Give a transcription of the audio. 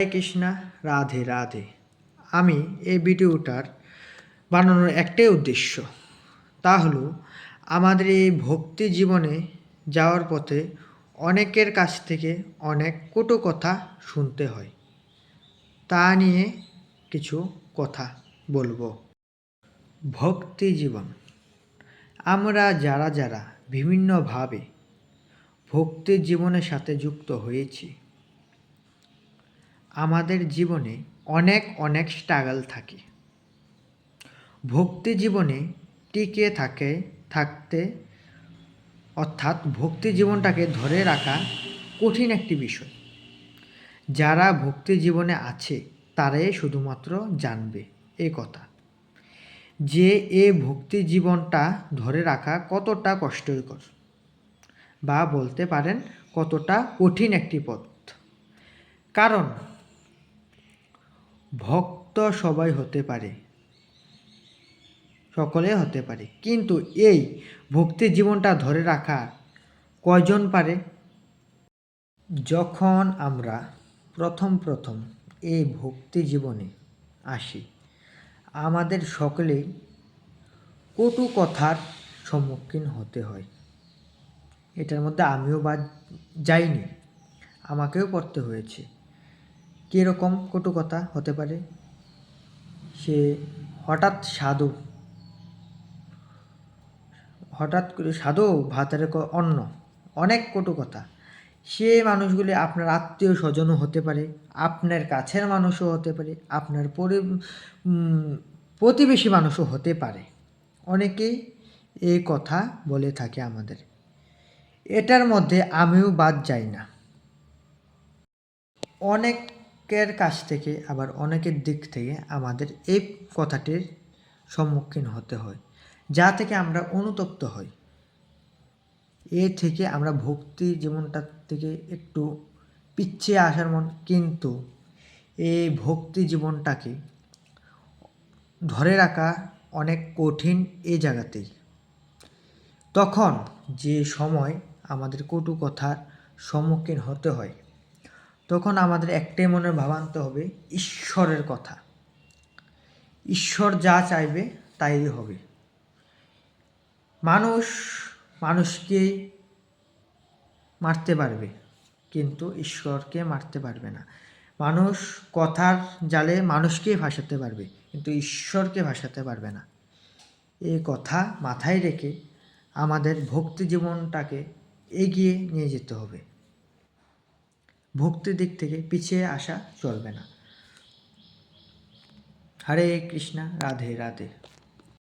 হরে কৃষ্ণা, রাধে রাধে। আমি এই ভিডিওটার বানানোর একটাই উদ্দেশ্য, তা হলো আমাদের এই ভক্তি জীবনে যাওয়ার পথে অনেকের কাছ থেকে অনেক কটু কথা শুনতে হয়, তা নিয়ে কিছু কথা বলবো। ভক্তি জীবন, আমরা যারা যারা বিভিন্নভাবে ভক্তি জীবনের সাথে যুক্ত হয়েছি, আমাদের জীবনে অনেক স্ট্রাগল থাকে। ভক্তি জীবনে টিকে থাকতে অর্থাৎ ভক্তি জীবনটাকে ধরে রাখা কঠিন একটি বিষয়। যারা ভক্তি জীবনে আছে তারাই শুধুমাত্র জানবে এই কথা, যে এই ভক্তি জীবনটা ধরে রাখা কতটা কষ্টকর, বা বলতে পারেন কতটা কঠিন একটি পথ। কারণ ভক্ত সবাই হতে পারে, সকলে হতে পারে, কিন্তু এই ভক্তি জীবনটা ধরে রাখা কয়জন পারে? যখন আমরা প্রথম এই ভক্তি জীবনে আসি, আমাদের সকলেই কটু কথার সম্মুখীন হতে হয়। এটার মধ্যে আমিও বাদ যাইনি, আমাকেও পড়তে হয়েছে। কীরকম কটু কথা হতে পারে? সে হঠাৎ করে সাধু ভাতের অন্ন, অনেক কটু কথা। সে মানুষগুলি আপনার আত্মীয় স্বজনও হতে পারে, আপনার কাছের মানুষও হতে পারে, আপনার প্রতিবেশী মানুষও হতে পারে। অনেকেই এই কথা বলে থাকে আমাদের, এটার মধ্যে আমিও বাদ যাই না। অনেকের কাছ থেকে আবার অনেকের দিক থেকে আমাদের এই কথাটির সম্মুখীন হতে হয়, যা থেকে আমরা অনুতপ্ত হই। এ থেকে আমরা ভক্তি জীবনটার থেকে একটু পিছিয়ে আসার কিন্তু এই ভক্তি জীবনটাকে ধরে রাখা অনেক কঠিন এই জায়গাতেই। তখন যে সময় আমাদের কটু কথার সম্মুখীন হতে হয়, তখন আমাদের একটাই মনে ভাব আনতে হবে, ঈশ্বরের কথা। ঈশ্বর যা চাইবে তাই হবে। মানুষকে মারতে পারবে, কিন্তু ঈশ্বরকে মারতে পারবে না। মানুষ কথার জালে মানুষকেই ভাসাতে পারবে, কিন্তু ঈশ্বরকে ভাসাতে পারবে না। এই কথা মাথায় রেখে আমাদের ভক্তি জীবনটাকে এগিয়ে নিয়ে যেতে হবে। ভক্তির দিক থেকে পিছিয়ে আসা চলবে না। হরে কৃষ্ণা, রাধে রাধে।